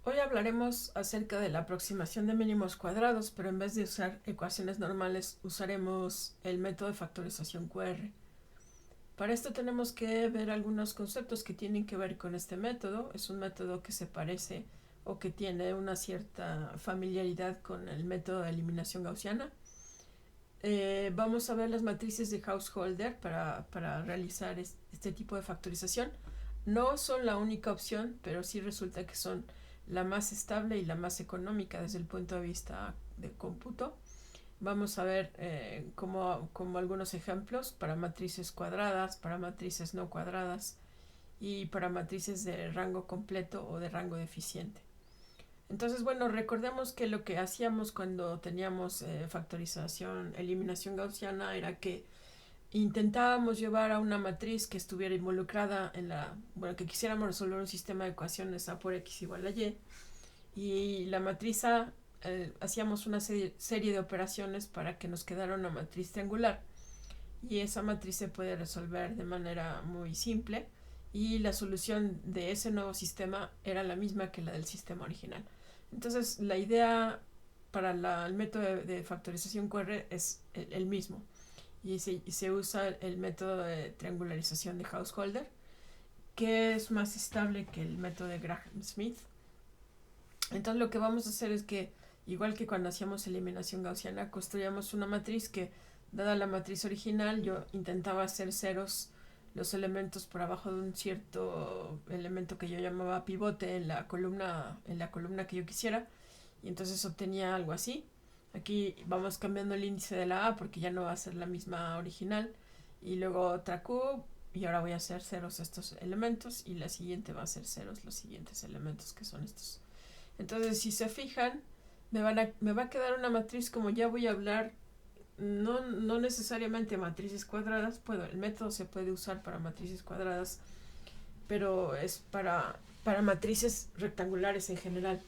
Hoy hablaremos acerca de la aproximación de mínimos cuadrados, pero en vez de usar ecuaciones normales usaremos el método de factorización QR. Para esto tenemos que ver algunos conceptos que tienen que ver con este método. Es un método que se parece o que tiene una cierta familiaridad con el método de eliminación gaussiana. Vamos a ver las matrices de Householder para realizar este tipo de factorización. No son la única opción, pero sí resulta que son la más estable y la más económica desde el punto de vista de cómputo. Vamos a ver como algunos ejemplos para matrices cuadradas, para matrices no cuadradas y para matrices de rango completo o de rango deficiente. Entonces, bueno, recordemos que lo que hacíamos cuando teníamos factorización, eliminación gaussiana, era que intentábamos llevar a una matriz que estuviera involucrada bueno, que quisiéramos resolver un sistema de ecuaciones A por X igual a y la matriz A, hacíamos una serie de operaciones para que nos quedara una matriz triangular. Y esa matriz se puede resolver de manera muy simple y la solución de ese nuevo sistema era la misma que la del sistema original. Entonces, la idea para el método de factorización QR es el mismo y se usa el método de triangularización de Householder, que es más estable que el método de Graham-Smith. Entonces lo que vamos a hacer es que, igual que cuando hacíamos eliminación gaussiana, construíamos una matriz que, dada la matriz original, yo intentaba hacer ceros los elementos por abajo de un cierto elemento que yo llamaba pivote en la columna que yo quisiera, y entonces obtenía algo así. Aquí vamos cambiando el índice de la A porque ya no va a ser la misma original, y luego otra Q, y ahora voy a hacer ceros estos elementos, y la siguiente va a ser ceros los siguientes elementos que son estos. Entonces, si se fijan, me va a quedar una matriz, como ya voy a hablar, no necesariamente matrices cuadradas. El método se puede usar para matrices cuadradas, pero es para matrices rectangulares en general.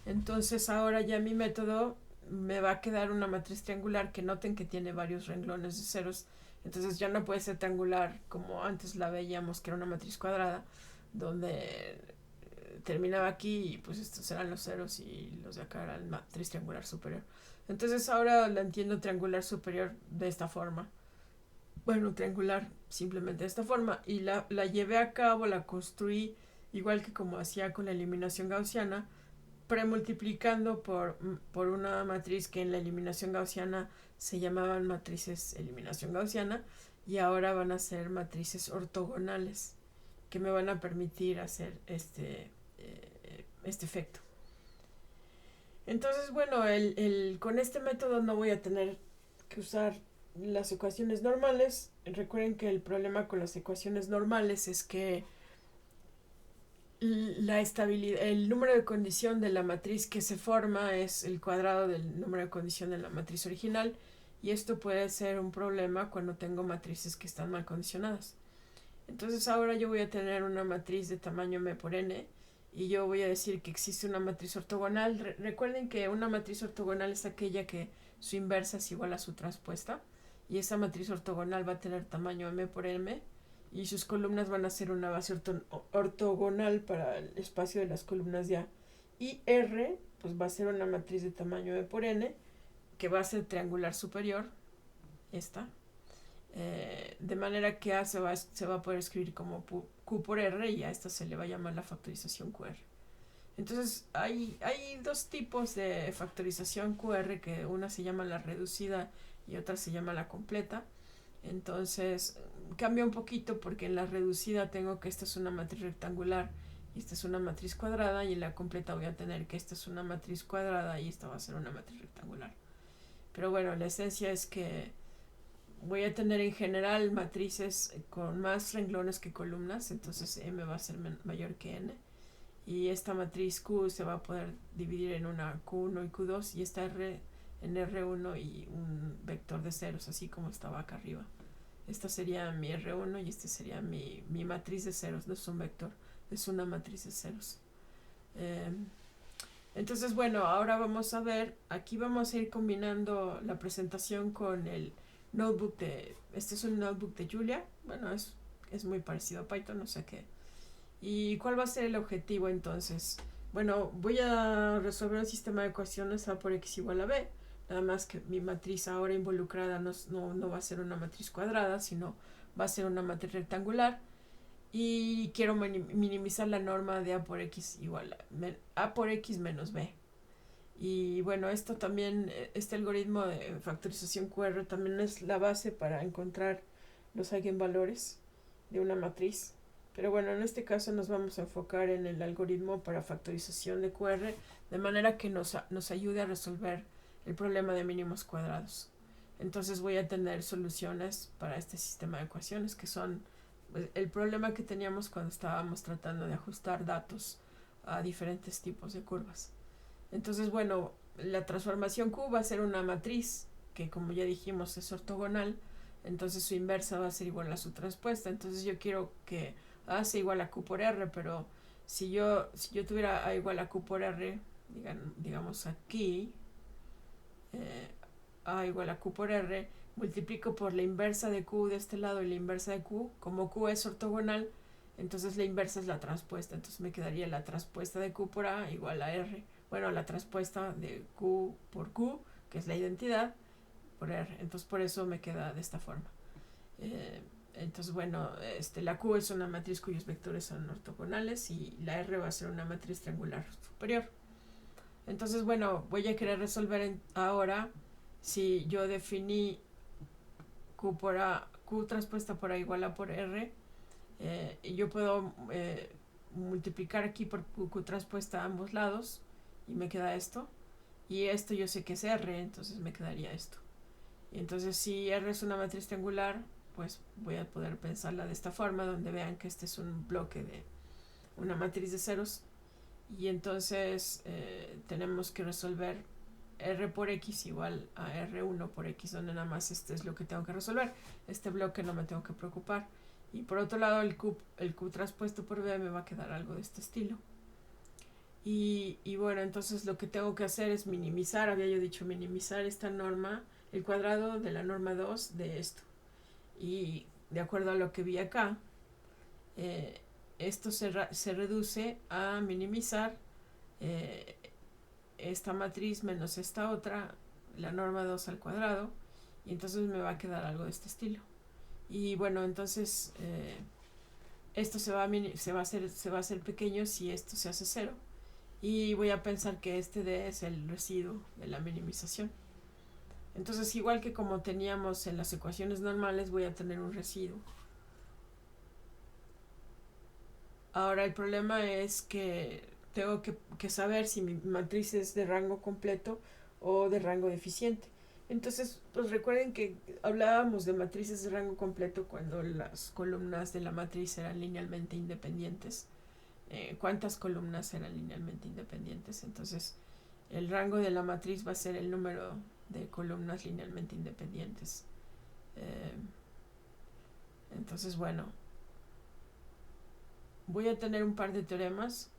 Entonces, ahora ya mi método me va a quedar una matriz triangular, que noten que tiene varios renglones de ceros. Entonces ya no puede ser triangular como antes la veíamos, que era una matriz cuadrada, donde terminaba aquí y pues estos eran los ceros y los de acá eran matriz triangular superior. Entonces ahora la entiendo triangular superior de esta forma. Bueno, triangular simplemente de esta forma, y la llevé a cabo, la construí igual que como hacía con la eliminación gaussiana, premultiplicando por una matriz que en la eliminación gaussiana se llamaban matrices eliminación gaussiana, y ahora van a ser matrices ortogonales que me van a permitir hacer este efecto. Entonces, bueno, con este método no voy a tener que usar las ecuaciones normales. Recuerden que el problema con las ecuaciones normales es que la estabilidad, el número de condición de la matriz que se forma es el cuadrado del número de condición de la matriz original, y esto puede ser un problema cuando tengo matrices que están mal condicionadas. Entonces ahora yo voy a tener una matriz de tamaño m por n, y yo voy a decir que existe una matriz ortogonal. Recuerden que una matriz ortogonal es aquella que su inversa es igual a su transpuesta, y esa matriz ortogonal va a tener tamaño m por m, y sus columnas van a ser una base ortogonal para el espacio de las columnas de A. Y R pues va a ser una matriz de tamaño m por n, que va a ser triangular superior, esta, de manera que A se va a poder escribir como Q por R, y a esta se le va a llamar la factorización QR. Entonces hay dos tipos de factorización QR, que una se llama la reducida y otra se llama la completa. Entonces cambia un poquito, porque en la reducida tengo que esta es una matriz rectangular y esta es una matriz cuadrada, y en la completa voy a tener que esta es una matriz cuadrada y esta va a ser una matriz rectangular. Pero bueno, la esencia es que voy a tener en general matrices con más renglones que columnas, entonces m va a ser mayor que n, y esta matriz Q se va a poder dividir en una Q1 y Q2, y esta R en R1 y un vector de ceros, así como estaba acá arriba. Esta sería mi R1 y este sería mi matriz de ceros. No es un vector, es una matriz de ceros. Entonces, bueno, ahora vamos a ver, aquí vamos a ir combinando la presentación con el notebook este es un notebook de Julia. Bueno, es muy parecido a Python, no sé qué. ¿Y cuál va a ser el objetivo entonces? Bueno, voy a resolver un sistema de ecuaciones A por X igual a B. Nada más que mi matriz ahora involucrada no va a ser una matriz cuadrada, sino va a ser una matriz rectangular. Y quiero minimizar la norma de A por X igual A por X menos B. Y bueno, esto también, este algoritmo de factorización QR también es la base para encontrar los eigenvalores de una matriz. Pero bueno, en este caso nos vamos a enfocar en el algoritmo para factorización de QR, de manera que nos ayude a resolver el problema de mínimos cuadrados. Entonces voy a tener soluciones para este sistema de ecuaciones, que son el problema que teníamos cuando estábamos tratando de ajustar datos a diferentes tipos de curvas. Entonces, bueno, la transformación Q va a ser una matriz que, como ya dijimos, es ortogonal. Entonces su inversa va a ser igual a su transpuesta. Entonces yo quiero que A sea igual a Q por R, pero si yo tuviera A igual a Q por R, digamos aquí, A igual a Q por R, multiplico por la inversa de Q de este lado y la inversa de Q. Como Q es ortogonal, entonces la inversa es la transpuesta. Entonces me quedaría la transpuesta de Q por A igual a R. Bueno, la transpuesta de Q por Q, que es la identidad, por R. Entonces por eso me queda de esta forma. Entonces, bueno, la Q es una matriz cuyos vectores son ortogonales y la R va a ser una matriz triangular superior. Entonces, bueno, voy a querer resolver ahora si yo definí Q por A, Q transpuesta por A igual a por R, y yo puedo multiplicar aquí por Q transpuesta a ambos lados y me queda esto. Y esto yo sé que es R, entonces me quedaría esto. Y entonces si R es una matriz triangular, pues voy a poder pensarla de esta forma, donde vean que este es un bloque de una matriz de ceros. Y entonces tenemos que resolver R por X igual a R1 por X, donde nada más este es lo que tengo que resolver. Este bloque no me tengo que preocupar. Y por otro lado, el Q transpuesto por B me va a quedar algo de este estilo. Y bueno, entonces lo que tengo que hacer es minimizar, había yo dicho minimizar esta norma, el cuadrado de la norma 2 de esto. Y de acuerdo a lo que vi acá, esto se reduce a minimizar esta matriz menos esta otra, la norma 2 al cuadrado, y entonces me va a quedar algo de este estilo. Y bueno, entonces esto se va a hacer pequeño si esto se hace cero. Y voy a pensar que este D es el residuo de la minimización. Entonces, igual que como teníamos en las ecuaciones normales, voy a tener un residuo. Ahora, el problema es que tengo que saber si mi matriz es de rango completo o de rango deficiente. Entonces, pues recuerden que hablábamos de matrices de rango completo cuando las columnas de la matriz eran linealmente independientes. ¿Cuántas columnas eran linealmente independientes? Entonces, el rango de la matriz va a ser el número de columnas linealmente independientes. Entonces, bueno, voy a tener un par de teoremas,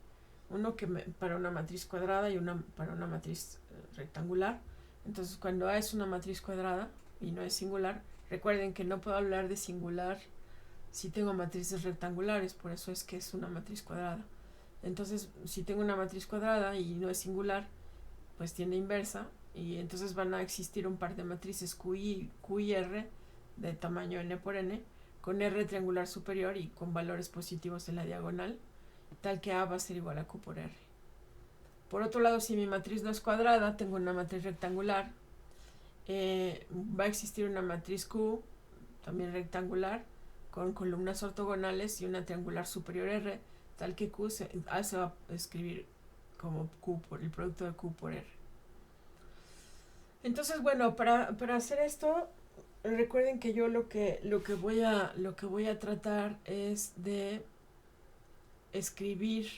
uno para una matriz cuadrada y una para una matriz rectangular. Entonces, cuando A es una matriz cuadrada y no es singular, recuerden que no puedo hablar de singular si tengo matrices rectangulares, por eso es que es una matriz cuadrada. Entonces, si tengo una matriz cuadrada y no es singular, pues tiene inversa, y entonces van a existir un par de matrices Q y R de tamaño n por n, con R triangular superior y con valores positivos en la diagonal, tal que A va a ser igual a Q por R. Por otro lado, si mi matriz no es cuadrada, tengo una matriz rectangular, va a existir una matriz Q, también rectangular, con columnas ortogonales y una triangular superior R, tal que A se va a escribir como Q por el producto de Q por R. Entonces, bueno, para hacer esto, recuerden que yo lo que voy a tratar es de escribir,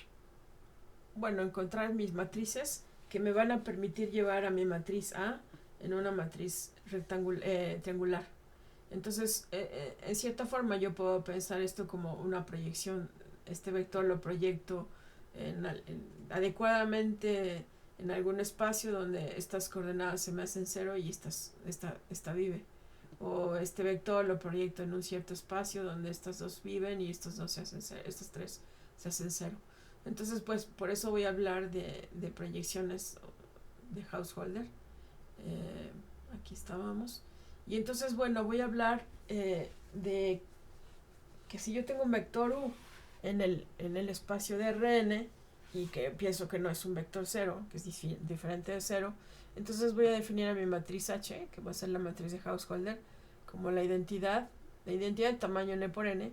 bueno, encontrar mis matrices que me van a permitir llevar a mi matriz A en una matriz triangular. Entonces, en cierta forma yo puedo pensar esto como una proyección. Este vector lo proyecto adecuadamente en algún espacio donde estas coordenadas se me hacen cero y esta vive. O este vector lo proyecto en un cierto espacio donde estas dos viven y estos dos se hacen cero, estos tres se hacen cero. Entonces, pues por eso voy a hablar de proyecciones de Householder. Aquí estábamos. Y entonces, bueno, voy a hablar de que si yo tengo un vector U en el espacio de Rn y que pienso que no es un vector cero, que es diferente de cero, entonces voy a definir a mi matriz H, que va a ser la matriz de Householder, como la identidad de tamaño n por n,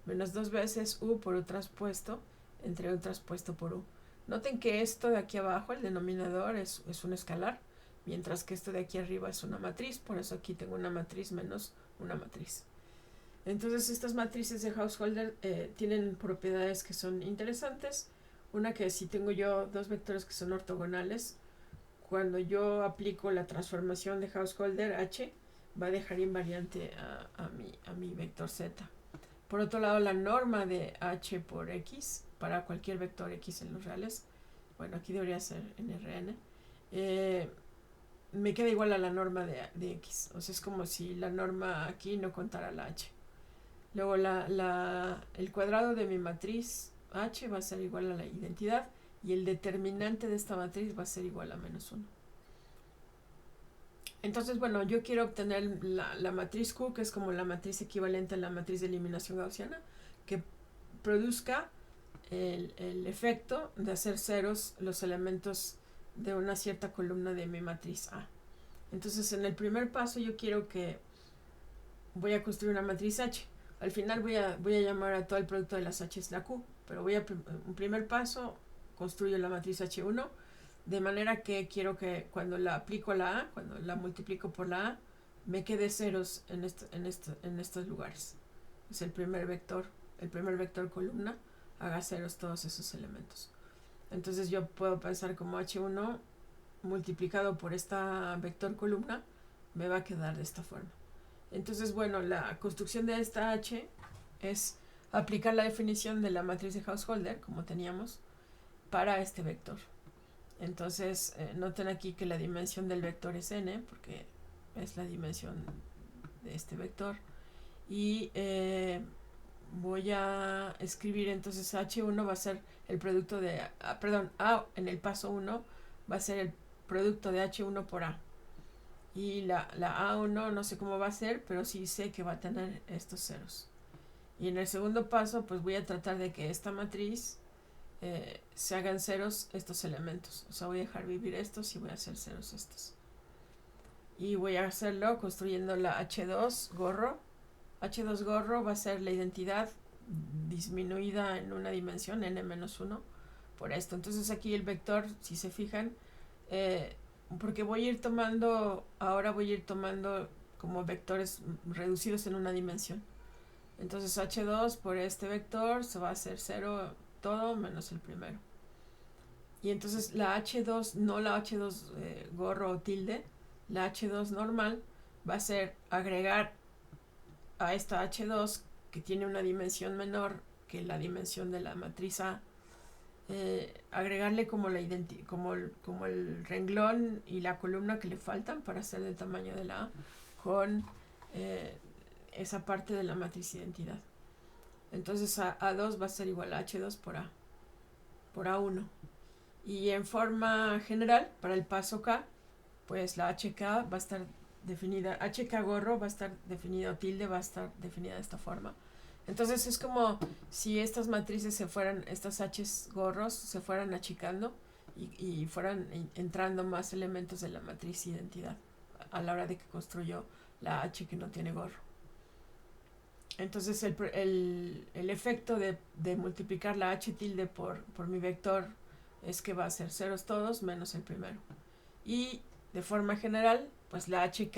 menos 2 veces U por U transpuesto, entre U transpuesto por U. Noten que esto de aquí abajo, el denominador, es un escalar, mientras que esto de aquí arriba es una matriz, por eso aquí tengo una matriz menos una matriz. Entonces estas matrices de Householder tienen propiedades que son interesantes. Una, que si tengo yo dos vectores que son ortogonales, cuando yo aplico la transformación de Householder H, va a dejar invariante a mi vector Z. Por otro lado, la norma de H por X, para cualquier vector X en los reales, bueno, aquí debería ser en Rn, me queda igual a la norma de X. O sea, es como si la norma aquí no contara la H. Luego el cuadrado de mi matriz H va a ser igual a la identidad y el determinante de esta matriz va a ser igual a menos 1. Entonces, bueno, yo quiero obtener la matriz Q, que es como la matriz equivalente a la matriz de eliminación gaussiana, que produzca el efecto de hacer ceros los elementos de una cierta columna de mi matriz A. Entonces, en el primer paso yo quiero que voy a construir una matriz H. Al final voy a llamar a todo el producto de las H's la Q, pero un primer paso, construyo la matriz H1, de manera que quiero que cuando la aplico a la A, cuando la multiplico por la A, me quede ceros en estos lugares. Es el primer vector columna, haga ceros todos esos elementos. Entonces yo puedo pensar como H1 multiplicado por esta vector columna me va a quedar de esta forma. Entonces, bueno, la construcción de esta H es aplicar la definición de la matriz de Householder, como teníamos, para este vector. Entonces, noten aquí que la dimensión del vector es n, porque es la dimensión de este vector. Y voy a escribir entonces H1 va a ser el producto de, A en el paso 1 va a ser el producto de H1 por A. Y la A1 no sé cómo va a ser, pero sí sé que va a tener estos ceros. Y en el segundo paso, pues voy a tratar de que esta matriz se hagan ceros estos elementos. O sea, voy a dejar vivir estos y voy a hacer ceros estos. Y voy a hacerlo construyendo la H2 gorro. H2 gorro va a ser la identidad disminuida en una dimensión, n-1, por esto. Entonces aquí el vector, si se fijan, porque ahora voy a ir tomando como vectores reducidos en una dimensión. Entonces H2 por este vector se va a hacer 0 todo menos el primero. Y entonces la H2, no la H2 gorro o tilde, la H2 normal va a ser agregar a esta H2 que tiene una dimensión menor que la dimensión de la matriz A, agregarle como el renglón y la columna que le faltan para hacer del tamaño de la A con esa parte de la matriz identidad. Entonces A2 va a ser igual a H2 por A1. Y en forma general, para el paso K, pues la HK va a estar definida, HK gorro va a estar definida, o tilde va a estar definida de esta forma. Entonces es como si estas matrices estas H's gorros se fueran achicando y fueran entrando más elementos de la matriz identidad a la hora de que construyo la H que no tiene gorro. Entonces el efecto de multiplicar la H tilde por mi vector es que va a ser ceros todos menos el primero. Y de forma general, pues la HK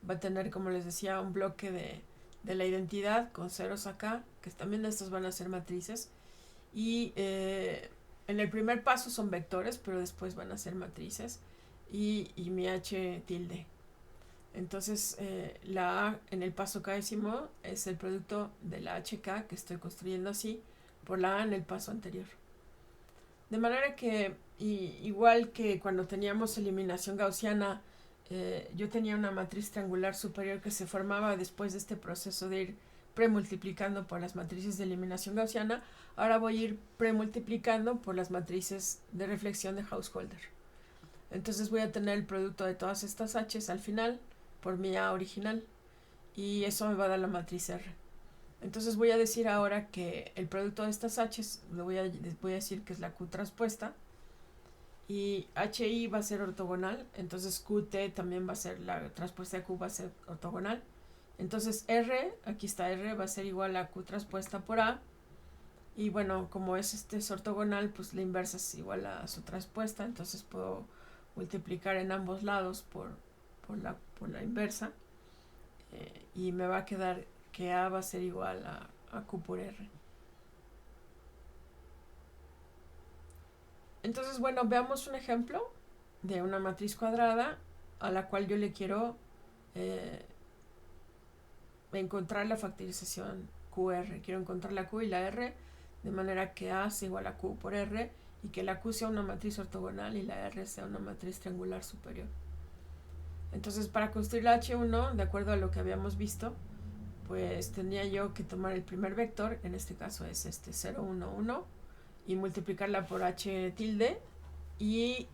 va a tener, como les decía, un bloque de la identidad con ceros acá, que también estos van a ser matrices. Y en el primer paso son vectores, pero después van a ser matrices. Y mi H tilde. Entonces la A en el paso késimo es el producto de la HK que estoy construyendo así por la A en el paso anterior. De manera que, igual que cuando teníamos eliminación gaussiana, yo tenía una matriz triangular superior que se formaba después de este proceso de ir premultiplicando por las matrices de eliminación gaussiana, ahora voy a ir premultiplicando por las matrices de reflexión de Householder. Entonces voy a tener el producto de todas estas H's al final por mi A original, y eso me va a dar la matriz R. Entonces voy a decir ahora que el producto de estas H's, voy a decir que es la Q transpuesta, y HI va a ser ortogonal, entonces QT también va a ser, la transpuesta de Q va a ser ortogonal. Entonces R, aquí está R, va a ser igual a Q transpuesta por A, y bueno, como es ortogonal, pues la inversa es igual a su transpuesta, entonces puedo multiplicar en ambos lados por la inversa, y me va a quedar que A va a ser igual a Q por R. Entonces, bueno, veamos un ejemplo de una matriz cuadrada a la cual yo le quiero encontrar la factorización QR. Quiero encontrar la Q y la R de manera que A sea igual a Q por R y que la Q sea una matriz ortogonal y la R sea una matriz triangular superior. Entonces, para construir la H1, de acuerdo a lo que habíamos visto, pues tendría yo que tomar el primer vector, en este caso es 0, 1, 1, y multiplicarla por H tilde, y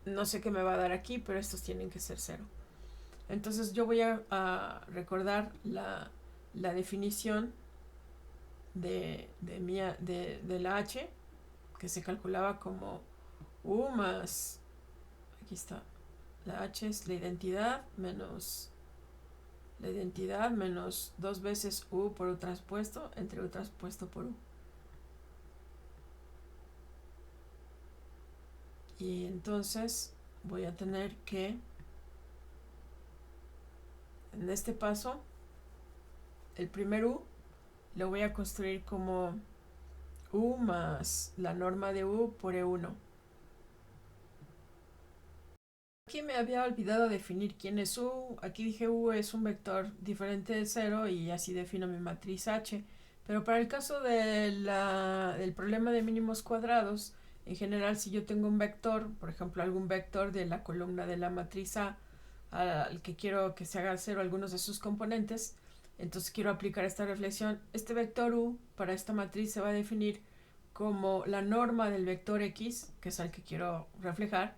no sé qué me va a dar aquí, pero estos tienen que ser 0. Entonces yo voy a recordar la definición de la H, que se calculaba como U más, aquí está, la H es la identidad menos 2 veces U por U transpuesto entre U transpuesto por U. Y entonces voy a tener que, en este paso, el primer U lo voy a construir como U más la norma de U por E1. Aquí me había olvidado definir quién es U. Aquí dije U es un vector diferente de 0 y así defino mi matriz H. Pero para el caso del problema de mínimos cuadrados, en general, si yo tengo un vector, por ejemplo, algún vector de la columna de la matriz A al que quiero que se haga 0 algunos de sus componentes, entonces quiero aplicar esta reflexión. Este vector U para esta matriz se va a definir como la norma del vector X, que es al que quiero reflejar,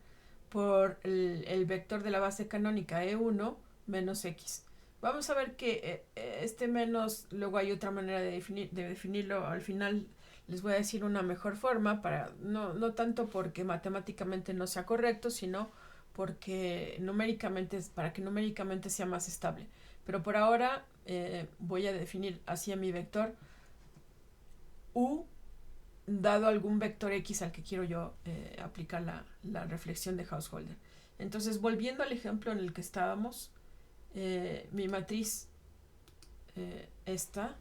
por el vector de la base canónica E1 menos X. Vamos a ver que este menos, luego hay otra manera de definirlo. Al final les voy a decir una mejor forma, para no tanto porque matemáticamente no sea correcto, sino porque para que numéricamente sea más estable. Pero por ahora voy a definir así a mi vector U dado algún vector X al que quiero yo aplicar la reflexión de Householder. Entonces, volviendo al ejemplo en el que estábamos, mi matriz esta,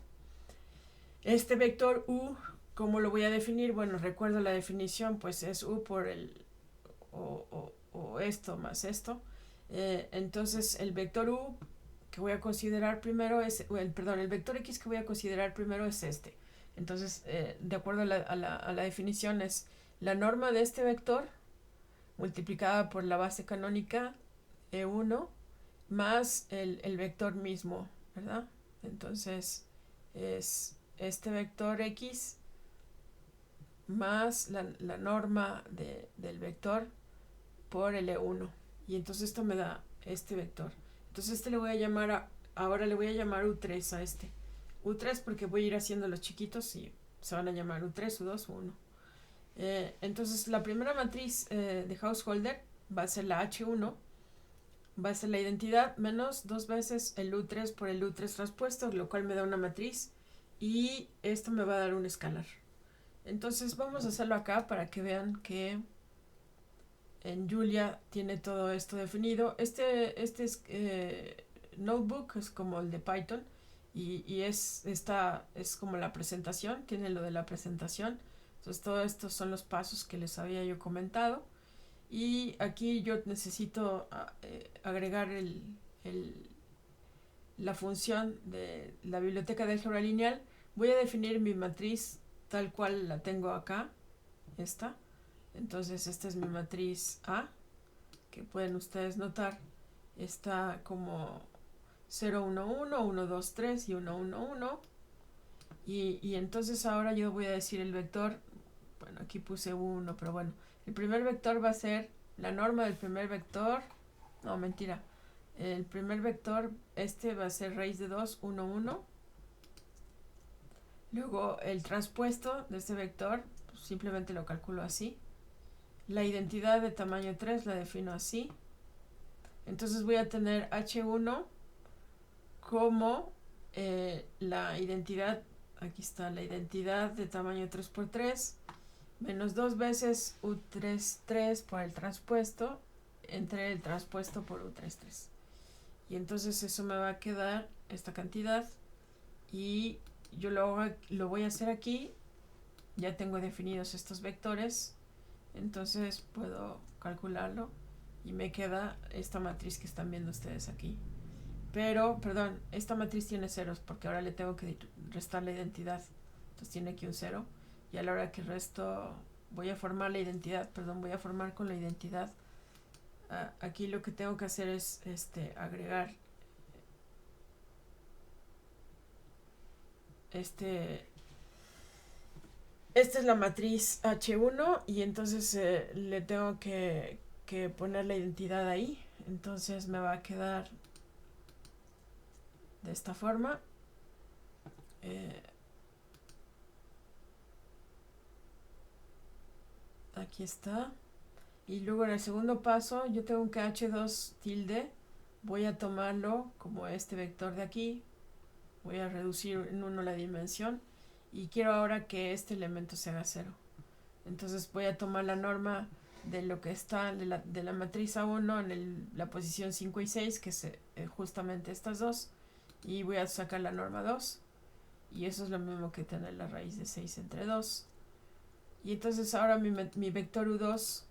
este vector U, ¿cómo lo voy a definir? Bueno, recuerdo la definición, pues es U por o esto más esto. Entonces, el vector U que voy a considerar primero es, el vector X que voy a considerar primero es este. Entonces, de acuerdo a la definición, es la norma de este vector multiplicada por la base canónica E1 más el vector mismo, ¿verdad? Entonces, es este vector X más la norma del vector por el E1. Y entonces esto me da este vector. Entonces le voy a llamar, ahora le voy a llamar U3 a este. U3 porque voy a ir haciendo los chiquitos y se van a llamar U3, U2, U1. Entonces la primera matriz de Householder va a ser la H1, va a ser la identidad menos 2 veces el U3 por el U3 transpuesto, lo cual me da una matriz y esto me va a dar un escalar. Entonces vamos a hacerlo acá para que vean que en Julia tiene todo esto definido. Este es notebook, es como el de Python, y es como la presentación, tiene lo de la presentación. Entonces todos estos son los pasos que les había yo comentado, y aquí yo necesito agregar la función de la biblioteca de álgebra lineal. Voy a definir mi matriz tal cual la tengo acá, esta. Entonces esta es mi matriz A, que pueden ustedes notar, está como 0, 1, 1, 1, 2, 3 y 1, 1, 1. Y entonces ahora yo voy a decir el vector, bueno, aquí puse 1, pero bueno, el primer vector va a ser la norma del primer vector, no, mentira, el primer vector, va a ser raíz de 2, 1, 1. Luego el transpuesto de este vector, pues simplemente lo calculo así. La identidad de tamaño 3 la defino así. Entonces voy a tener H1 como la identidad, aquí está la identidad de tamaño 3×3, menos 2 veces U33 por el transpuesto, entre el transpuesto por U33. Y entonces eso me va a quedar esta cantidad, y yo lo voy a hacer aquí. Ya tengo definidos estos vectores, entonces puedo calcularlo y me queda esta matriz que están viendo ustedes aquí. Pero, perdón, esta matriz tiene ceros porque ahora le tengo que restar la identidad. Entonces tiene aquí un 0. Y a la hora que resto, voy a formar la identidad, voy a formar con la identidad. Aquí lo que tengo que hacer es agregar esta es la matriz H1, y entonces le tengo que poner la identidad ahí. Entonces me va a quedar de esta forma. Aquí está. Y luego en el segundo paso yo tengo que H2 tilde, voy a tomarlo como este vector de aquí, voy a reducir en 1 la dimensión, y quiero ahora que este elemento se haga 0. Entonces voy a tomar la norma de lo que está de la matriz A1 en la posición 5 y 6, que es justamente estas dos, y voy a sacar la norma 2, y eso es lo mismo que tener la raíz de 6 entre 2. Y entonces ahora mi vector U2,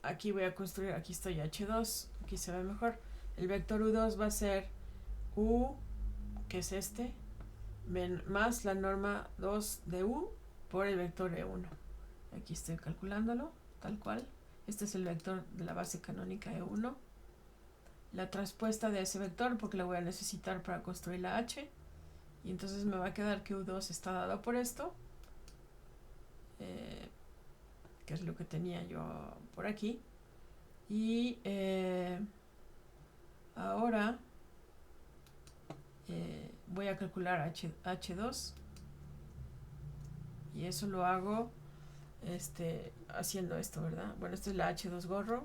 aquí voy a construir, aquí estoy H2, aquí se ve mejor. El vector U2 va a ser U, que es más la norma 2 de U por el vector E1. Aquí estoy calculándolo, tal cual. Este es el vector de la base canónica E1. La transpuesta de ese vector, porque la voy a necesitar para construir la H. Y entonces me va a quedar que U2 está dado por esto, que es lo que tenía yo por aquí. Y ahora voy a calcular H2, y eso lo hago haciendo esto, ¿verdad? Bueno, esta es la H2 gorro,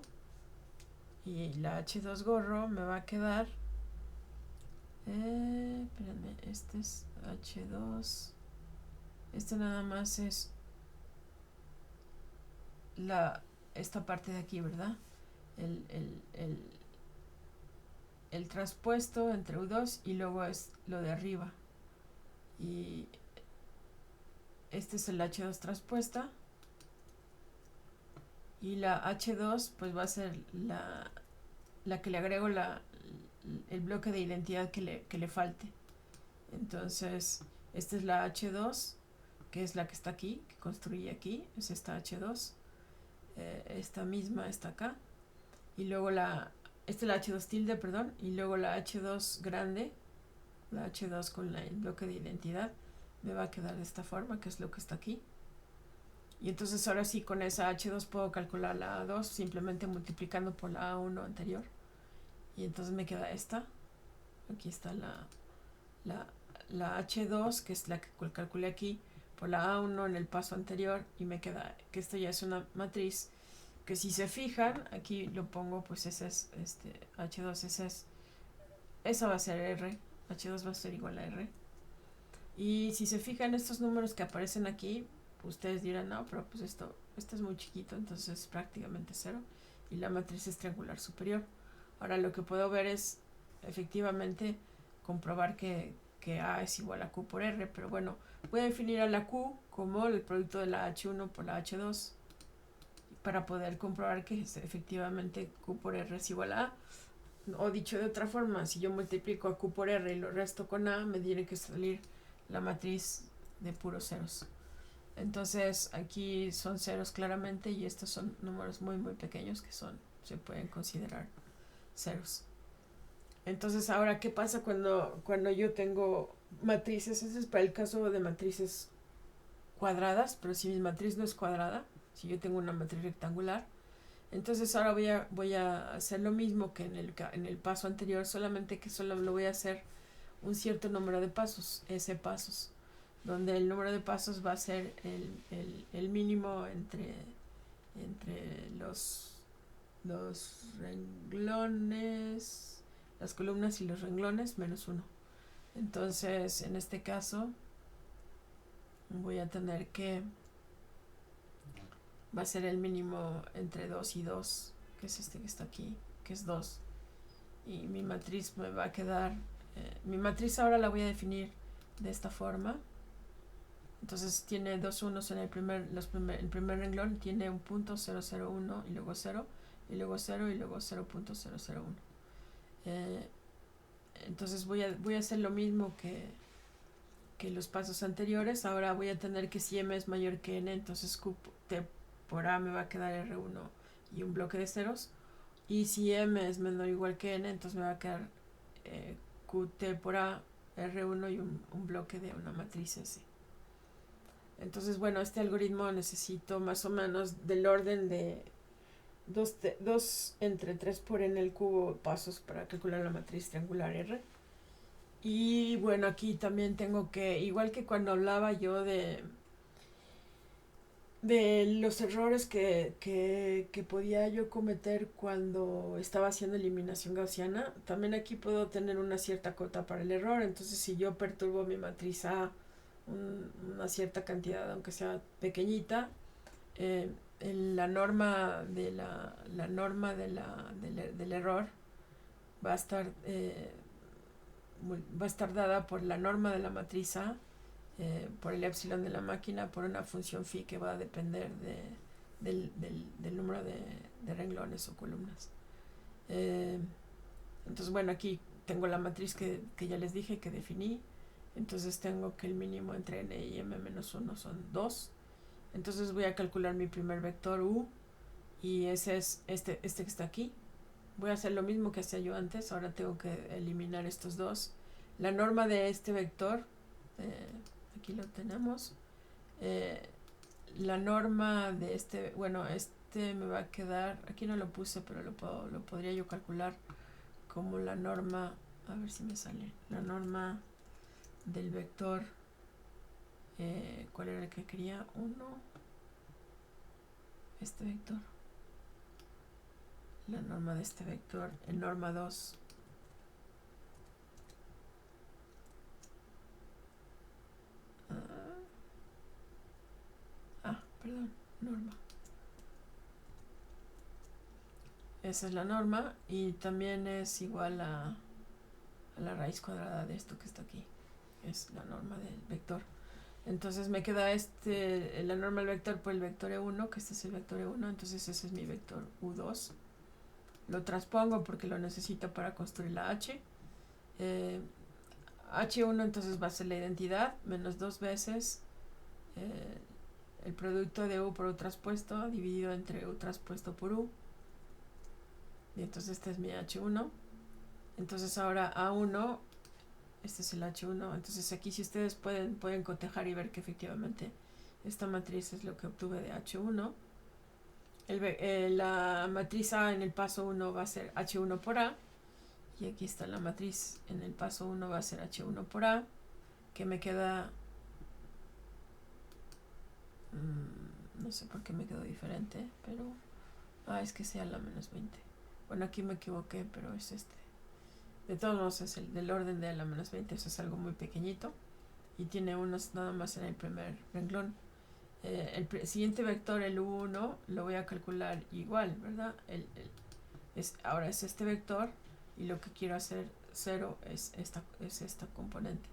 y la H2 gorro me va a quedar, espérenme, este es H2, este nada más es esta parte de aquí, ¿verdad? El transpuesto entre U2 y luego es lo de arriba, y este es el H2 transpuesta, y la H2 pues va a ser la que le agrego el bloque de identidad que le falte. Entonces esta es la H2, que es la que está aquí, que construí aquí, es esta H2, esta misma está acá, y luego esta es la H2 tilde, perdón, y luego la H2 grande, la H2 con el bloque de identidad, me va a quedar de esta forma, que es lo que está aquí. Y entonces ahora sí, con esa H2 puedo calcular la A2 simplemente multiplicando por la A1 anterior, y entonces me queda esta. Aquí está la H2, que es la que calculé aquí, por la A1 en el paso anterior, y me queda que esto ya es una matriz que, si se fijan, aquí lo pongo, pues ese es H2, esa va a ser R, H2 va a ser igual a R. Y si se fijan estos números que aparecen aquí, ustedes dirán, no, pero pues esto es muy chiquito, entonces es prácticamente 0, y la matriz es triangular superior. Ahora lo que puedo ver es efectivamente comprobar que A es igual a Q por R, pero bueno, voy a definir a la Q como el producto de la H1 por la H2 para poder comprobar que efectivamente Q por R es igual a A. O dicho de otra forma, si yo multiplico a Q por R y lo resto con A, me tiene que salir la matriz de puros ceros. Entonces aquí son ceros claramente, y estos son números muy muy pequeños que se pueden considerar ceros. Entonces, ahora, ¿qué pasa cuando yo tengo matrices? Ese es para el caso de matrices cuadradas, pero si mi matriz no es cuadrada, si yo tengo una matriz rectangular, entonces ahora voy a hacer lo mismo que en el paso anterior, solamente que solo lo voy a hacer un cierto número de pasos, S pasos, donde el número de pasos va a ser el mínimo entre los renglones, las columnas y los renglones, menos uno. Entonces, en este caso, voy a tener que va a ser el mínimo entre 2 y 2, que es este que está aquí, que es 2. Y mi matriz me va a quedar, mi matriz ahora la voy a definir de esta forma. Entonces tiene dos unos en el primer renglón, tiene un punto 001 y luego 0, y luego 0 y luego 0.001. Entonces voy a hacer lo mismo que los pasos anteriores. Ahora voy a tener que si m es mayor que n, entonces q por a me va a quedar r1 y un bloque de ceros. Y si m es menor o igual que n, entonces me va a quedar qt por a, r1 y un bloque de una matriz S. Entonces, bueno, este algoritmo necesito más o menos del orden de 2 entre 3 por n al cubo pasos para calcular la matriz triangular R. Y bueno, aquí también tengo que, igual que cuando hablaba yo de los errores que podía yo cometer cuando estaba haciendo eliminación gaussiana, también aquí puedo tener una cierta cota para el error. Entonces, si yo perturbo mi matriz A una cierta cantidad, aunque sea pequeñita, la norma del error va a estar dada por la norma de la matriz A, por el epsilon de la máquina, por una función phi que va a depender del número de renglones o columnas. Entonces, bueno, aquí tengo la matriz que ya les dije que definí. Entonces tengo que el mínimo entre n y m menos 1 son 2. Entonces voy a calcular mi primer vector u, y ese es este que está aquí. Voy a hacer lo mismo que hacía yo antes. Ahora tengo que eliminar estos dos. La norma de este vector, aquí lo tenemos. La norma de este, bueno, este me va a quedar, aquí no lo puse, pero lo podría yo calcular como la norma, a ver si me sale, la norma del vector, ¿cuál era el que quería? 1, este vector, la norma de este vector, en norma 2, perdón, norma, esa es la norma, y también es igual a la raíz cuadrada de esto que está aquí, es la norma del vector. Entonces me queda la norma del vector por el vector E1, que este es el vector E1, entonces ese es mi vector U2. Lo transpongo porque lo necesito para construir la H. H1 entonces va a ser la identidad, menos 2 veces el producto de U por U traspuesto dividido entre U traspuesto por U. Y entonces este es mi H1. Entonces ahora A1, este es el H1. Entonces aquí si ustedes pueden cotejar y ver que efectivamente esta matriz es lo que obtuve de H1. La matriz A en el paso 1 va a ser H1 por A. Y aquí está la matriz en el paso 1 va a ser H1 por A, que me queda, no sé por qué me quedó diferente, pero es que sea la menos 20. Bueno, aquí me equivoqué, pero es este. De todos modos es el del orden de la menos 20, eso es algo muy pequeñito y tiene unos nada más en el primer renglón. El siguiente vector, el U1, lo voy a calcular igual, ¿verdad? Ahora es este vector, y lo que quiero hacer 0 es esta componente.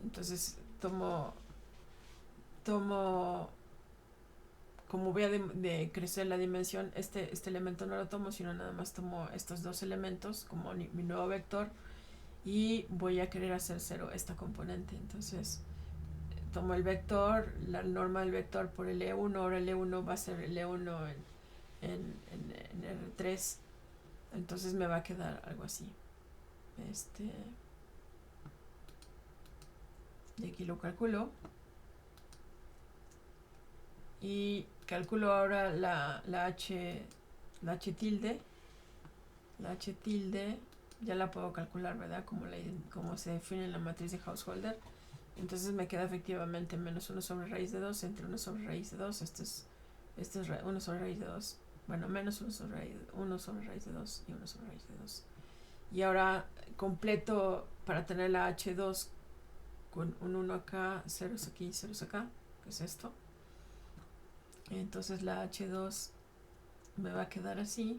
Entonces tomo como voy a crecer la dimensión, este elemento no lo tomo, sino nada más tomo estos dos elementos como mi nuevo vector, y voy a querer hacer 0 esta componente. Entonces tomo el vector, la norma del vector por el E1, ahora el E1 va a ser el E1 en R3, entonces me va a quedar algo así. y aquí lo calculo y calculo ahora la h tilde. La h tilde ya la puedo calcular, ¿verdad? Como se define en la matriz de Householder. Entonces me queda efectivamente menos 1 sobre raíz de 2 entre 1 sobre raíz de 2. Esto es 1 sobre raíz de 2. Bueno, menos 1 sobre raíz de 2 y 1 sobre raíz de 2. Y ahora completo para tener la h2 con un 1 acá, ceros aquí, ceros acá, que es esto. Entonces la h2 me va a quedar así.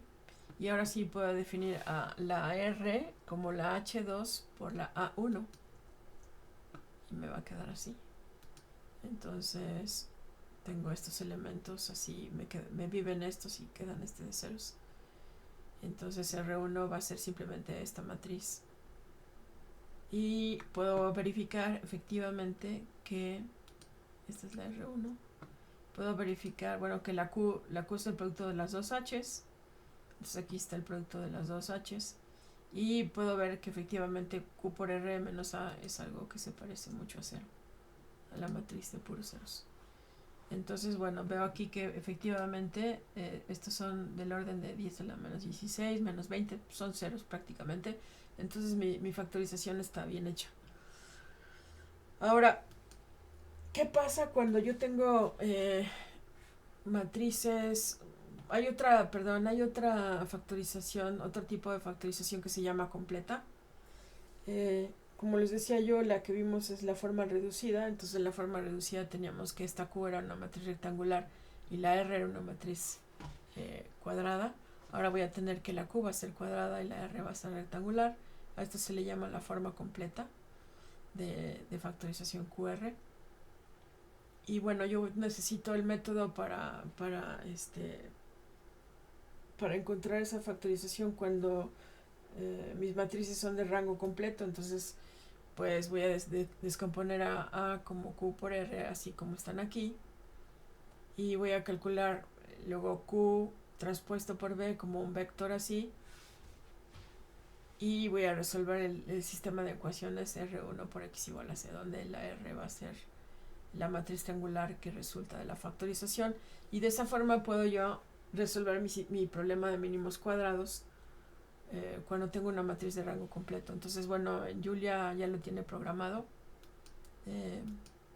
Y ahora sí puedo definir a la R como la H2 por la A1. Y me va a quedar así. Entonces tengo estos elementos así, me viven estos y quedan de ceros. Entonces R1 va a ser simplemente esta matriz. Y puedo verificar efectivamente que esta es la R1. Puedo verificar, bueno, que la Q es el producto de las dos H's. Entonces aquí está el producto de las dos H's. Y puedo ver que efectivamente Q por R menos A es algo que se parece mucho a cero, a la matriz de puros ceros. Entonces, bueno, veo aquí que efectivamente estos son del orden de 10 a la menos 16, menos 20, son ceros prácticamente. Entonces mi factorización está bien hecha. Ahora, ¿qué pasa cuando yo tengo matrices? Hay otra factorización, otro tipo de factorización que se llama completa. Como les decía yo, la que vimos es la forma reducida. Entonces en la forma reducida teníamos que esta Q era una matriz rectangular y la R era una matriz cuadrada. Ahora voy a tener que la Q va a ser cuadrada y la R va a ser rectangular. A esto se le llama la forma completa de factorización QR. Y bueno, yo necesito el método para encontrar esa factorización cuando mis matrices son de rango completo. Entonces pues voy a descomponer a como Q por R así como están aquí, y voy a calcular luego Q transpuesto por B como un vector así, y voy a resolver el sistema de ecuaciones R1 por X igual a C, donde la R va a ser la matriz triangular que resulta de la factorización, y de esa forma puedo yo resolver mi problema de mínimos cuadrados cuando tengo una matriz de rango completo. Entonces, bueno, Julia ya lo tiene programado.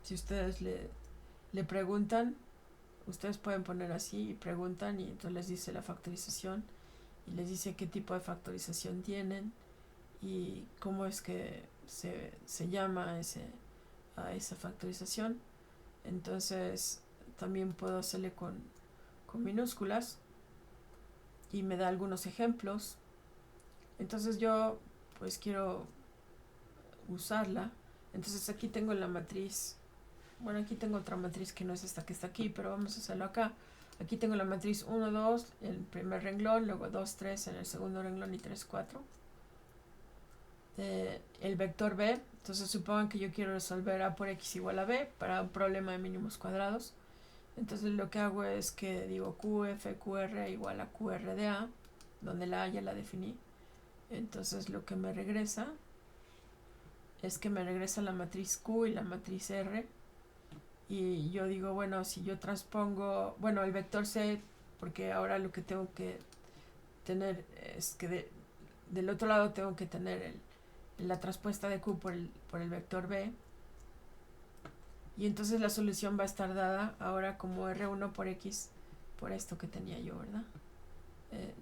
Si ustedes le preguntan, ustedes pueden poner así y preguntan, y entonces les dice la factorización y les dice qué tipo de factorización tienen y cómo es que se llama a esa factorización. Entonces también puedo hacerle con minúsculas y me da algunos ejemplos. Entonces yo pues quiero usarla. Entonces aquí tengo la matriz. Bueno, aquí tengo otra matriz que no es esta que está aquí, pero vamos a hacerlo acá. Aquí tengo la matriz 1, 2 en el primer renglón, luego 2, 3 en el segundo renglón y 3, 4. El vector B, entonces supongan que yo quiero resolver A por X igual a B para un problema de mínimos cuadrados. Entonces lo que hago es que digo QFQR igual a QR de A, donde la A ya la definí. Entonces lo que me regresa es que me regresa la matriz Q y la matriz R. Y yo digo, bueno, si yo transpongo, bueno, el vector C, porque ahora lo que tengo que tener es que del otro lado tengo que tener la transpuesta de Q por el vector B. Y entonces la solución va a estar dada ahora como R1 por X por esto que tenía yo, ¿verdad?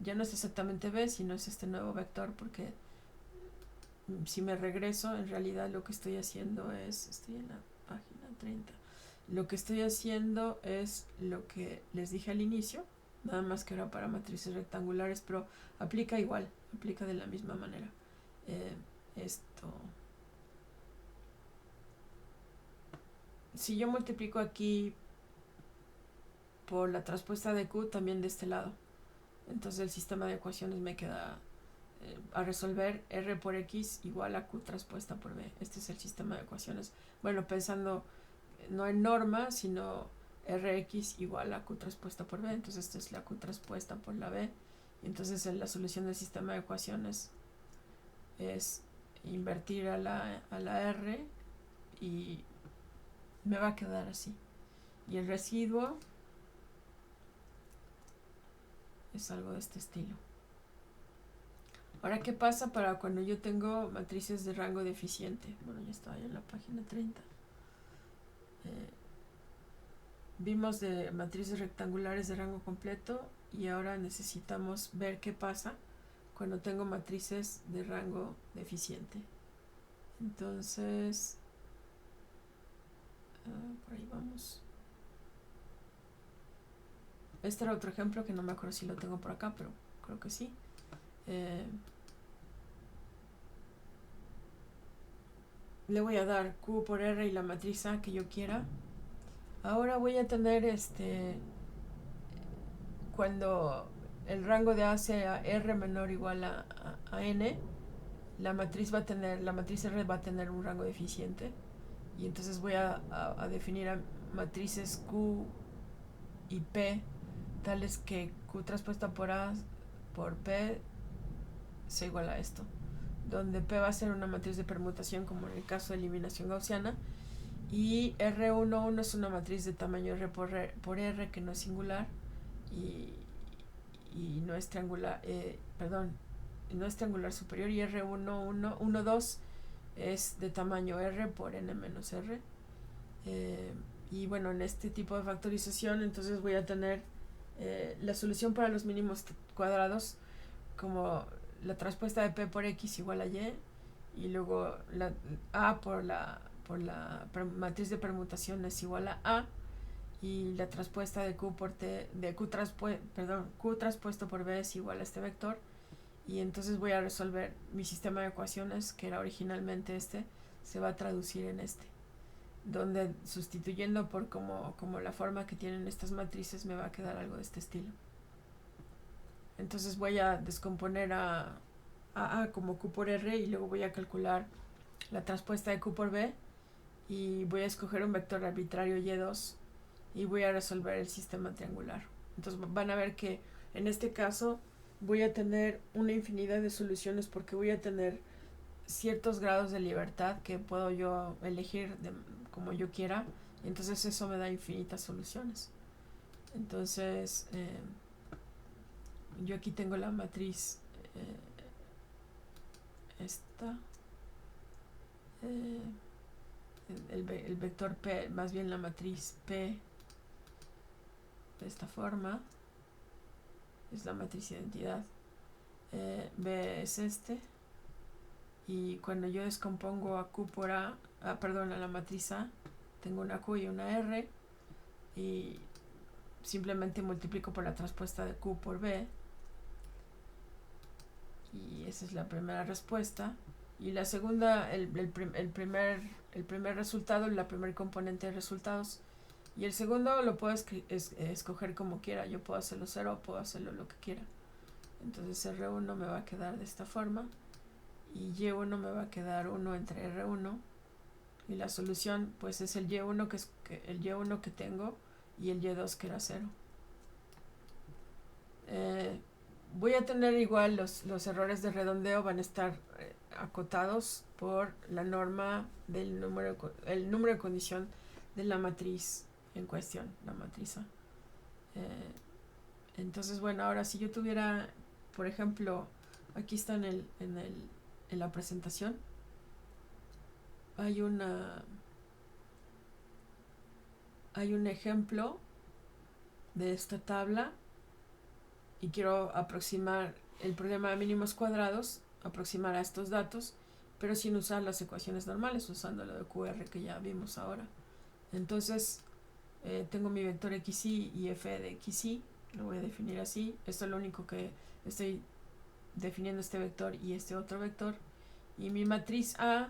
Ya no es exactamente B, sino es este nuevo vector, porque si me regreso, en realidad lo que estoy haciendo estoy en la página 30. Lo que estoy haciendo es lo que les dije al inicio, nada más que era para matrices rectangulares, pero aplica igual, aplica de la misma manera. Si yo multiplico aquí por la transpuesta de Q, también de este lado, entonces el sistema de ecuaciones me queda a resolver R por X igual a Q transpuesta por B. Este es el sistema de ecuaciones. Bueno, pensando no en norma, sino Rx igual a Q transpuesta por B. Entonces esta es la Q transpuesta por la B. Y entonces la solución del sistema de ecuaciones es invertir a la R y me va a quedar así. Y el residuo es algo de este estilo. Ahora, ¿qué pasa para cuando yo tengo matrices de rango deficiente? Bueno, ya estaba en la página 30. Vimos de matrices rectangulares de rango completo y ahora necesitamos ver qué pasa cuando tengo matrices de rango deficiente. Entonces, por ahí vamos. Este era otro ejemplo que no me acuerdo si lo tengo por acá, pero creo que sí. Le voy a dar Q por R y la matriz A que yo quiera. Ahora voy a tener cuando el rango de A sea R menor o igual a N, la matriz R va a tener un rango deficiente. Y entonces voy a definir a matrices Q y P tales que Q transpuesta por A por P sea igual a esto, donde P va a ser una matriz de permutación como en el caso de eliminación gaussiana, y R11 es una matriz de tamaño R por R que no es singular y no es triangular, no es triangular superior, y R12 es de tamaño R por N menos R. Y bueno, en este tipo de factorización entonces voy a tener la solución para los mínimos cuadrados como la transpuesta de P por X igual a Y, y luego la A por la matriz de permutación es igual a A, y la transpuesta de Q por T de Q transpuesto por B es igual a este vector. Y entonces voy a resolver mi sistema de ecuaciones, que era originalmente se va a traducir en donde sustituyendo por como la forma que tienen estas matrices me va a quedar algo de este estilo. Entonces voy a descomponer a como Q por R y luego voy a calcular la transpuesta de Q por B y voy a escoger un vector arbitrario Y2 y voy a resolver el sistema triangular. Entonces van a ver que en este caso voy a tener una infinidad de soluciones porque voy a tener ciertos grados de libertad que puedo yo elegir como yo quiera, y entonces eso me da infinitas soluciones. Entonces yo aquí tengo la matriz esta, el vector P, más bien la matriz P de esta forma es la matriz identidad. B es y cuando yo descompongo a Q por a la matriz A, tengo una Q y una R, y simplemente multiplico por la transpuesta de Q por B, y esa es la primera respuesta. Y la segunda, el primer resultado, la primer componente de resultados. Y el segundo lo puedo escoger como quiera. Yo puedo hacerlo 0 o puedo hacerlo lo que quiera. Entonces R1 me va a quedar de esta forma. Y Y1 me va a quedar 1 entre R1. Y la solución pues es el Y1 el Y1 que tengo y el Y2 que era 0. Voy a tener igual los errores de redondeo, van a estar acotados por la norma del el número de condición de la matriz en cuestión, la matriz A. Entonces, bueno, ahora si yo tuviera, por ejemplo, aquí está en la presentación, hay un ejemplo de esta tabla y quiero aproximar el problema de mínimos cuadrados, aproximar a estos datos, pero sin usar las ecuaciones normales, usando lo de QR que ya vimos ahora. Entonces tengo mi vector xy y f de xy, lo voy a definir así. Esto es lo único que estoy definiendo, este vector y este otro vector. Y mi matriz A,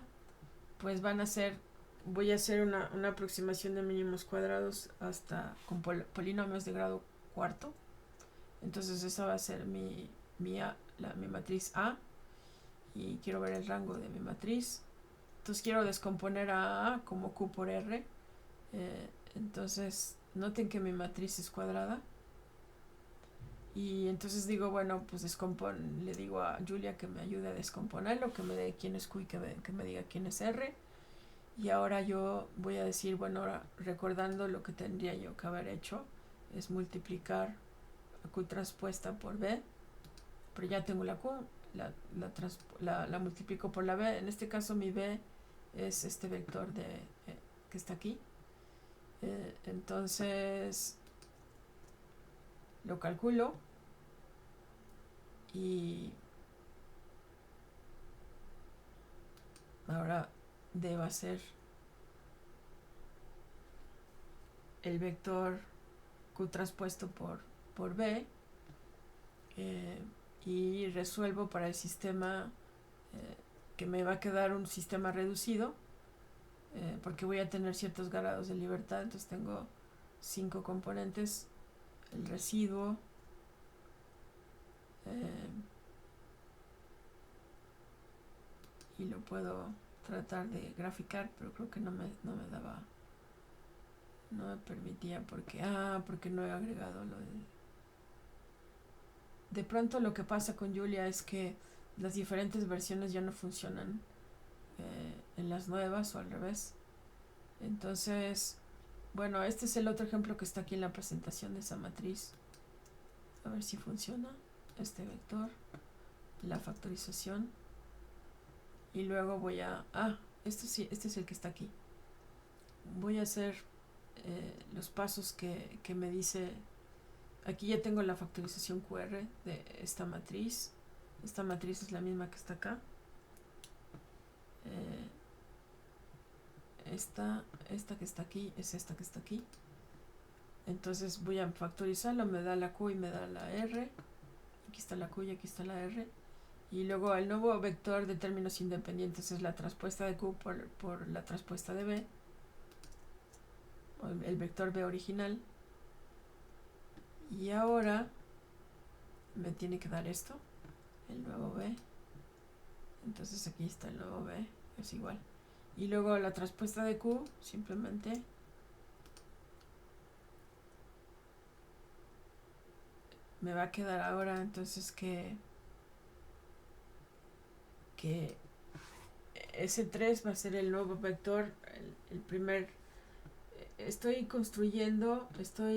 pues voy a hacer una aproximación de mínimos cuadrados hasta con polinomios de grado cuarto. Entonces esa va a ser mi matriz A, y quiero ver el rango de mi matriz. Entonces quiero descomponer a como Q por R. Entonces noten que mi matriz es cuadrada Y entonces digo, bueno, pues le digo a Julia que me ayude a descomponerlo, que me dé quién es Q y que me diga quién es R. Y ahora yo voy a decir, bueno, ahora recordando lo que tendría yo que haber hecho, es multiplicar Q transpuesta por B, pero ya tengo la Q, la multiplico por la B. En este caso mi B es este vector que está aquí. Entonces lo calculo y ahora D va a ser el vector Q transpuesto por B, y resuelvo para el sistema, que me va a quedar un sistema reducido, porque voy a tener ciertos grados de libertad. Entonces tengo 5 componentes, el residuo, y lo puedo tratar de graficar, pero creo que no me daba, no me permitía porque no he agregado lo de pronto lo que pasa con Julia es que las diferentes versiones ya no funcionan en las nuevas o al revés. Entonces, bueno, este es el otro ejemplo que está aquí en la presentación de esa matriz. A ver si funciona. Este vector, la factorización, y luego voy a... este es el que está aquí. Voy a hacer los pasos que me dice. Aquí ya tengo la factorización QR de esta matriz. Esta matriz es la misma que está acá. Esta que está aquí es esta que está aquí. Entonces voy a factorizarlo, me da la Q y me da la R. Aquí está la Q y aquí está la R. Y luego el nuevo vector de términos independientes es la transpuesta de Q por la transpuesta de B, el vector B original. Y ahora me tiene que dar esto, el nuevo B. Entonces aquí está el nuevo B, es igual. Y luego la transpuesta de Q, simplemente me va a quedar ahora entonces que S3 va a ser el nuevo vector, el primer. Estoy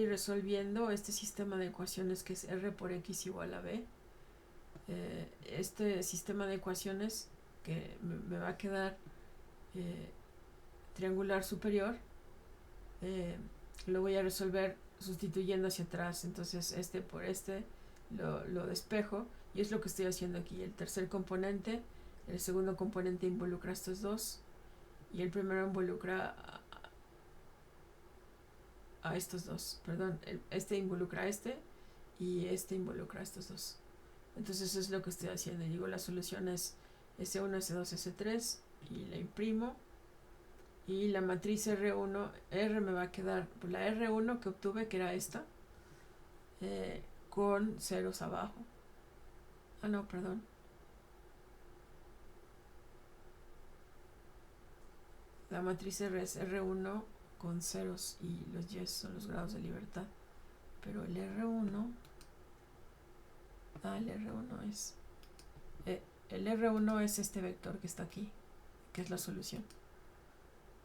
resolviendo este sistema de ecuaciones que es R por X igual a B. Este sistema de ecuaciones que me va a quedar triangular superior, lo voy a resolver sustituyendo hacia atrás. Entonces este por este lo despejo, y es lo que estoy haciendo aquí. El tercer componente, el segundo componente involucra a estos dos, y el primero involucra a estos dos, perdón, este involucra a este y este involucra a estos dos. Entonces eso es lo que estoy haciendo. Digo, la solución es S1, S2, S3 y la imprimo, y la matriz R1, R me va a quedar pues, la R1 que obtuve, que era esta, con ceros abajo. No, perdón. La matriz R es R1 con ceros y los Y son los grados de libertad. Pero el R1... el R1 es... el R1 es este vector que está aquí, que es la solución.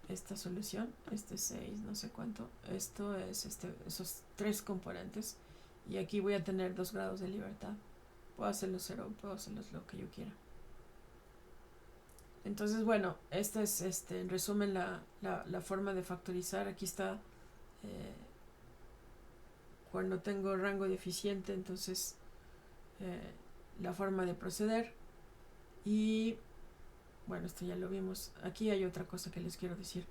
Esta solución, este 6, no sé cuánto. Esto es esos 3 componentes. Y aquí voy a tener 2 grados de libertad. Puedo hacerlos 0, puedo hacerlos lo que yo quiera. Entonces, bueno, esta es en resumen la forma de factorizar. Aquí está cuando tengo rango deficiente, entonces la forma de proceder. Y bueno, esto ya lo vimos. Aquí hay otra cosa que les quiero decir.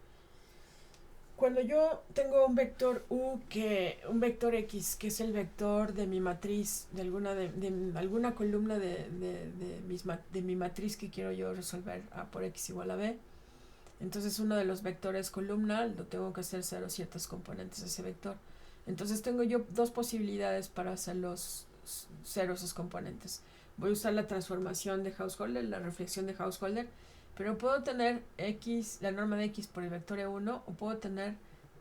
Cuando yo tengo un vector un vector X, que es el vector de mi matriz, de alguna columna de mi matriz que quiero yo resolver A por X igual a B, entonces uno de los vectores columna lo tengo que hacer 0 ciertos componentes de ese vector. Entonces tengo yo 2 posibilidades para hacer los 0 esos componentes. Voy a usar la transformación de Householder, la reflexión de Householder, pero puedo tener X, la norma de X por el vector E1, o puedo tener,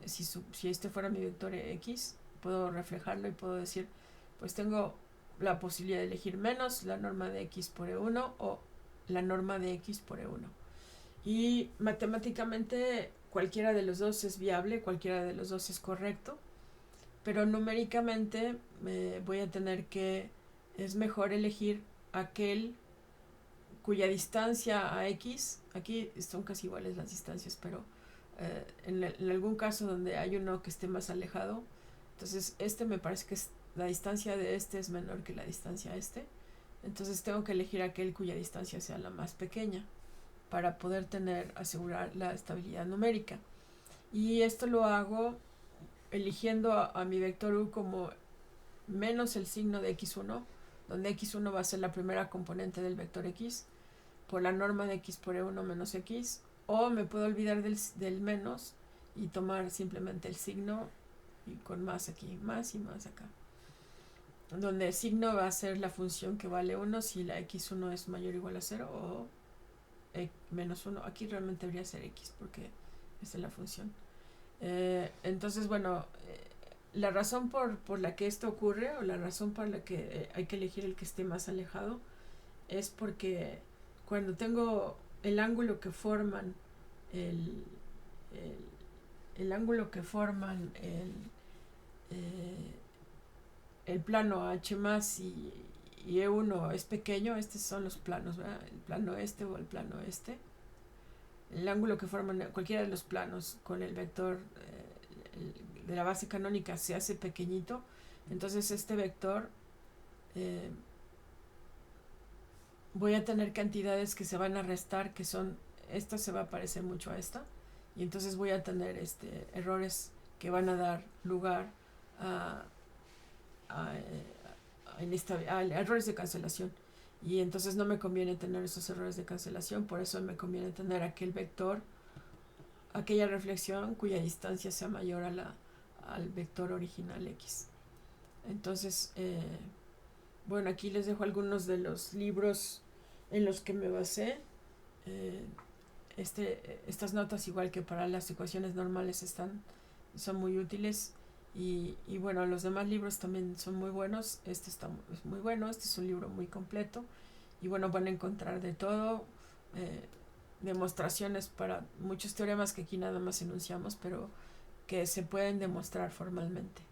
si este fuera mi vector X, puedo reflejarlo y puedo decir, pues tengo la posibilidad de elegir menos la norma de x por e1 o la norma de x por e1. Y matemáticamente cualquiera de los dos es viable, cualquiera de los dos es correcto, pero numéricamente voy a tener que, es mejor elegir aquel cuya distancia a x, aquí son casi iguales las distancias, pero en algún caso donde hay uno que esté más alejado, entonces me parece que la distancia de es menor que la distancia a entonces tengo que elegir aquel cuya distancia sea la más pequeña para poder asegurar la estabilidad numérica. Y esto lo hago eligiendo a mi vector u como menos el signo de x1, donde x1 va a ser la primera componente del vector x, por la norma de x por e1 menos x, o me puedo olvidar del menos y tomar simplemente el signo y con más aquí, más y más acá, donde el signo va a ser la función que vale 1 si la x1 es mayor o igual a 0 o menos 1. Aquí realmente debería ser x porque esa es la función. Entonces, bueno, la razón por la que esto ocurre, o la razón por la que hay que elegir el que esté más alejado, es porque cuando tengo el ángulo que forman el ángulo que forman el plano H más y E1 es pequeño, estos son los planos, ¿verdad? El plano este o el plano este. El ángulo que forman cualquiera de los planos con el vector de la base canónica se hace pequeñito, entonces este vector voy a tener cantidades que se van a restar, que son, esta se va a parecer mucho a esta, y entonces voy a tener errores que van a dar lugar a errores de cancelación, y entonces no me conviene tener esos errores de cancelación, por eso me conviene tener aquel vector, aquella reflexión cuya distancia sea mayor al vector original x. Entonces, bueno, aquí les dejo algunos de los libros en los que me basé. Estas notas, igual que para las ecuaciones normales, son muy útiles. Y bueno, los demás libros también son muy buenos. Es muy bueno, este es un libro muy completo. Y bueno, van a encontrar de todo, demostraciones para muchos teoremas que aquí nada más enunciamos, pero que se pueden demostrar formalmente.